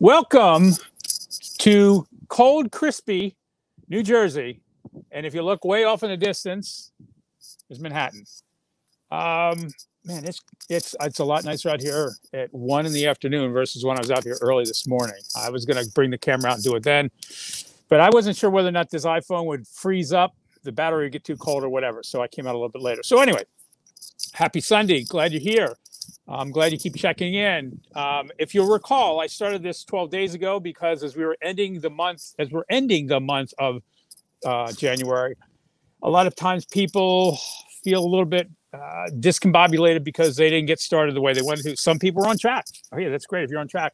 Welcome to cold, crispy New Jersey. And if you look way off in the distance, there's Manhattan. Man, it's a lot nicer out here at 1 in the afternoon versus when I was out here early this morning. I was going to bring the camera out and do it then, but I wasn't sure whether or not this iPhone would freeze up, the battery would get too cold or whatever. So I came out a little bit later. So anyway, happy Sunday. Glad you're here. I'm glad you keep checking in. If you'll recall, I started this 12 days ago because as we're ending the month of January, a lot of times people feel a little bit discombobulated because they didn't get started the way they wanted to. Some people are on track. Oh yeah, that's great if you're on track.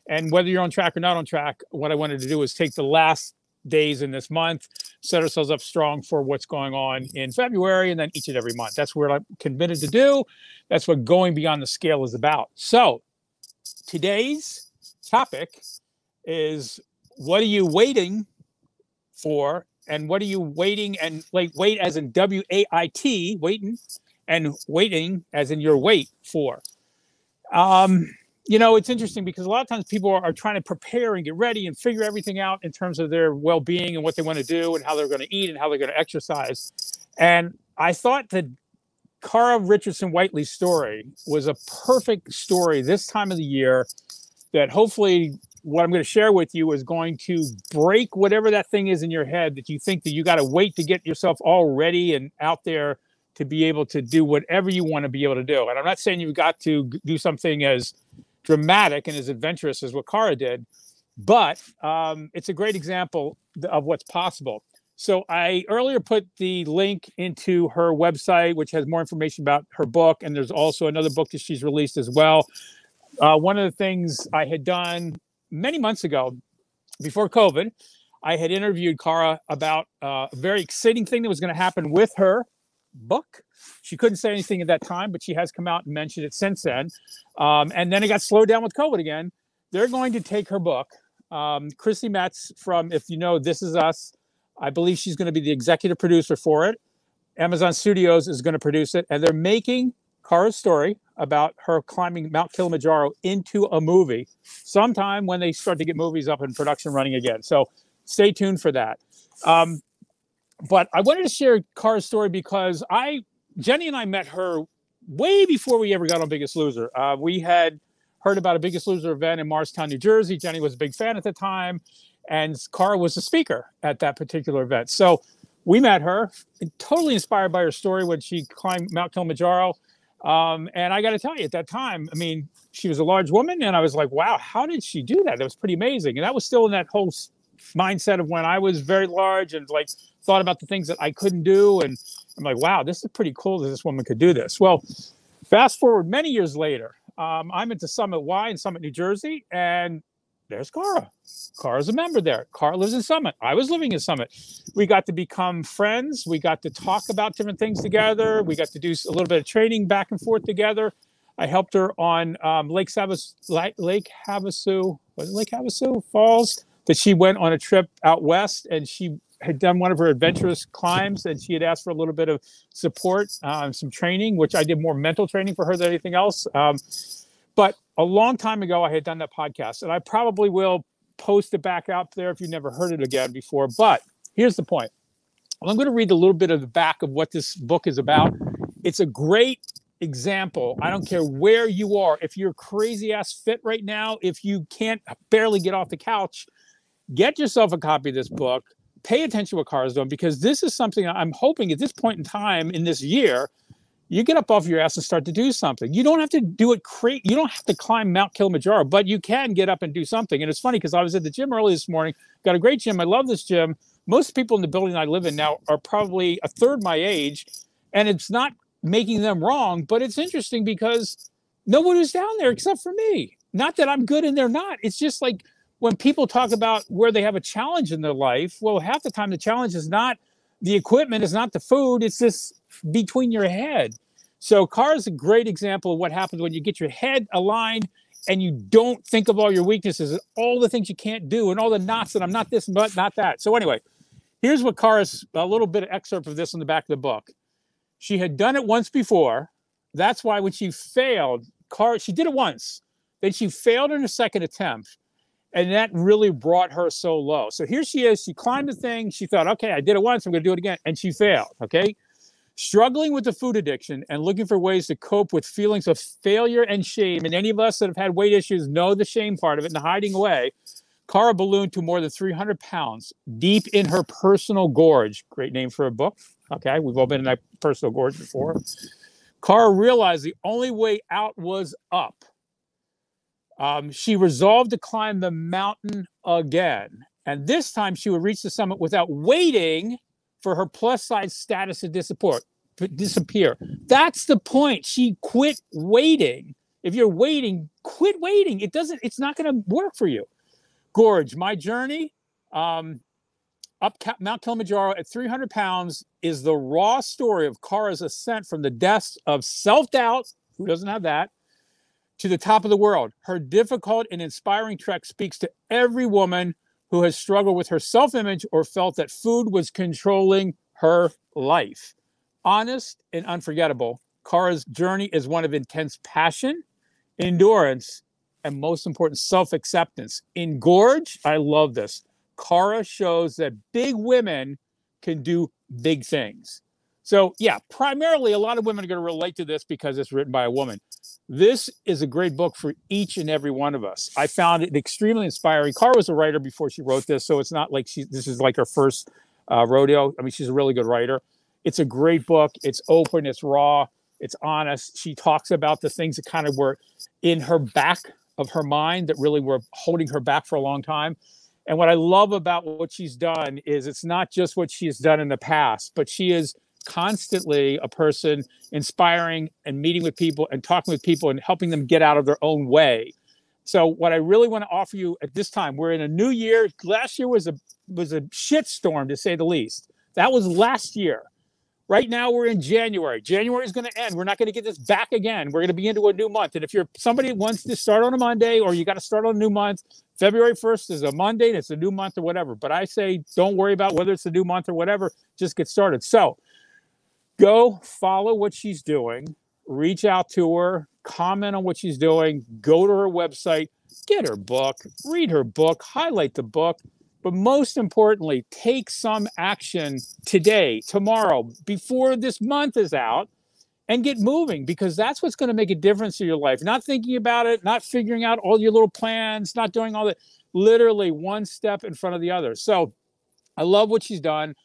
And whether you're on track or not on track, what I wanted to do is take the last days in this month, set ourselves up strong for what's going on in February, and then each and every month. That's what I'm committed to do. That's what going beyond the scale is about. So today's topic is, what are you waiting for? And what are you waiting, and like wait as in W-A-I-T, waiting, and waiting as in your wait for. You know, it's interesting because a lot of times people are trying to prepare and get ready and figure everything out in terms of their well-being and what they want to do and how they're going to eat and how they're going to exercise. And I thought that Kara Richardson Whitely's story was a perfect story this time of the year that hopefully what I'm going to share with you is going to break whatever that thing is in your head that you think that you got to wait to get yourself all ready and out there to be able to do whatever you want to be able to do. And I'm not saying you've got to do something as dramatic and as adventurous as what Kara did, but it's a great example of what's possible. So I earlier put the link into her website, which has more information about her book. And there's also another book that she's released as well. One of the things I had done many months ago, before COVID, I had interviewed Kara about a very exciting thing that was going to happen with her book. She couldn't say anything at that time, but she has come out and mentioned it since then. And then it got slowed down with COVID again. They're going to take her book. Chrissy Metz from, if you know, This Is Us, I believe she's going to be the executive producer for it. Amazon Studios is going to produce it. And they're making Kara's story about her climbing Mount Kilimanjaro into a movie sometime when they start to get movies up in production running again. So stay tuned for that. But I wanted to share Kara's story because Jenny and I met her way before we ever got on Biggest Loser. We had heard about a Biggest Loser event in Morristown, New Jersey. Jenny was a big fan at the time, and Kara was a speaker at that particular event. So we met her, totally inspired by her story when she climbed Mount Kilimanjaro. And I got to tell you, at that time, I mean, she was a large woman, and I was like, wow, how did she do that? That was pretty amazing. And that was still in that whole mindset of when I was very large and like thought about the things that I couldn't do. And I'm like, wow, this is pretty cool that this woman could do this. Well, fast forward many years later, I'm at the Summit Y in Summit, New Jersey, and there's Kara. Kara's a member there. Kara lives in Summit. I was living in Summit. We got to become friends. We got to talk about different things together. We got to do a little bit of training back and forth together. I helped her on Lake Havasu Falls, that she went on a trip out west, and she had done one of her adventurous climbs, and she had asked for a little bit of support, some training, which I did more mental training for her than anything else. But a long time ago, I had done that podcast, and I probably will post it back out there if you've never heard it again before. But here's the point. Well, I'm going to read a little bit of the back of what this book is about. It's a great example. I don't care where you are. If you're crazy ass fit right now, if you can't barely get off the couch, get yourself a copy of this book. Pay attention to what Kara's doing, because this is something I'm hoping at this point in time in this year, you get up off your ass and start to do something. You don't have to do it you don't have to climb Mount Kilimanjaro, but you can get up and do something. And it's funny because I was at the gym early this morning, got a great gym. I love this gym. Most people in the building I live in now are probably a third my age, and it's not making them wrong, but it's interesting because nobody was down there except for me. Not that I'm good and they're not. It's just like, when people talk about where they have a challenge in their life, well, half the time the challenge is not the equipment, is not the food, it's just between your head. So Kara's a great example of what happens when you get your head aligned and you don't think of all your weaknesses and all the things you can't do and all the knots that I'm not this, but not that. So anyway, here's what Kara's, a little bit of excerpt of this in the back of the book. She had done it once before. That's why when she failed, she did it once. Then she failed in her second attempt. And that really brought her so low. So here she is. She climbed the thing. She thought, okay, I did it once. I'm going to do it again. And she failed. Okay. Struggling with the food addiction and looking for ways to cope with feelings of failure and shame. And any of us that have had weight issues know the shame part of it and the hiding away. Kara ballooned to more than 300 pounds deep in her personal gorge. Great name for a book. Okay. We've all been in that personal gorge before. Kara realized the only way out was up. She resolved to climb the mountain again. And this time she would reach the summit without waiting for her plus size status to disappear. That's the point. She quit waiting. If you're waiting, quit waiting. It's not going to work for you. Gorge, my journey up Mount Kilimanjaro at 300 pounds is the raw story of Kara's ascent from the depths of self-doubt, who doesn't have that, to the top of the world. Her difficult and inspiring trek speaks to every woman who has struggled with her self-image or felt that food was controlling her life. Honest and unforgettable, Kara's journey is one of intense passion, endurance, and most important, self-acceptance. In Gorge, I love this. Kara shows that big women can do big things. So yeah, primarily a lot of women are going to relate to this because it's written by a woman. This is a great book for each and every one of us. I found it extremely inspiring. Kara was a writer before she wrote this, so it's not like this is like her first rodeo. I mean, she's a really good writer. It's a great book. It's open, it's raw, it's honest. She talks about the things that kind of were in her back of her mind that really were holding her back for a long time. And what I love about what she's done is it's not just what she's done in the past, but she is constantly a person inspiring and meeting with people and talking with people and helping them get out of their own way. So what I really want to offer you at this time, we're in a new year. Last year was a shitstorm, to say the least. That was last year. Right now we're in January. January is going to end. We're not going to get this back again. We're going to be into a new month. And if you're somebody who wants to start on a Monday or you got to start on a new month, February 1st is a Monday and it's a new month or whatever. But I say don't worry about whether it's a new month or whatever. Just get started. So go follow what she's doing, reach out to her, comment on what she's doing, go to her website, get her book, read her book, highlight the book, but most importantly, take some action today, tomorrow, before this month is out, and get moving, because that's what's going to make a difference in your life. Not thinking about it, not figuring out all your little plans, not doing all that, literally one step in front of the other. So I love what she's done.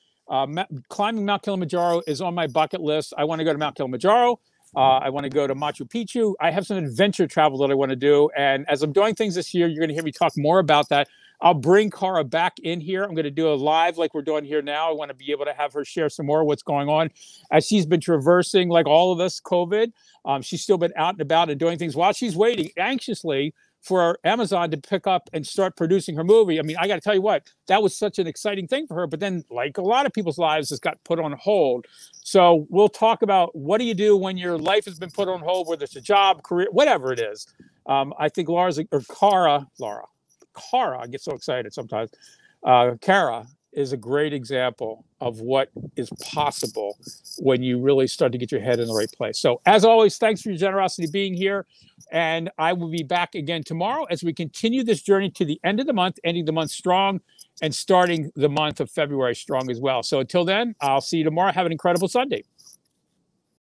Climbing Mount Kilimanjaro is on my bucket list. I want to go to Mount Kilimanjaro. I want to go to Machu Picchu. I have some adventure travel that I want to do. And as I'm doing things this year, you're going to hear me talk more about that. I'll bring Kara back in here. I'm going to do a live like we're doing here now. I want to be able to have her share some more of what's going on as she's been traversing, like all of us, COVID. She's still been out and about and doing things while she's waiting anxiously for Amazon to pick up and start producing her movie. I mean, I got to tell you what, that was such an exciting thing for her. But then, like a lot of people's lives, it's got put on hold. So we'll talk about what do you do when your life has been put on hold, whether it's a job, career, whatever it is. I think Kara, I get so excited sometimes. Kara is a great example of what is possible when you really start to get your head in the right place. So as always, thanks for your generosity being here. And I will be back again tomorrow as we continue this journey to the end of the month, ending the month strong and starting the month of February strong as well. So until then, I'll see you tomorrow. Have an incredible Sunday.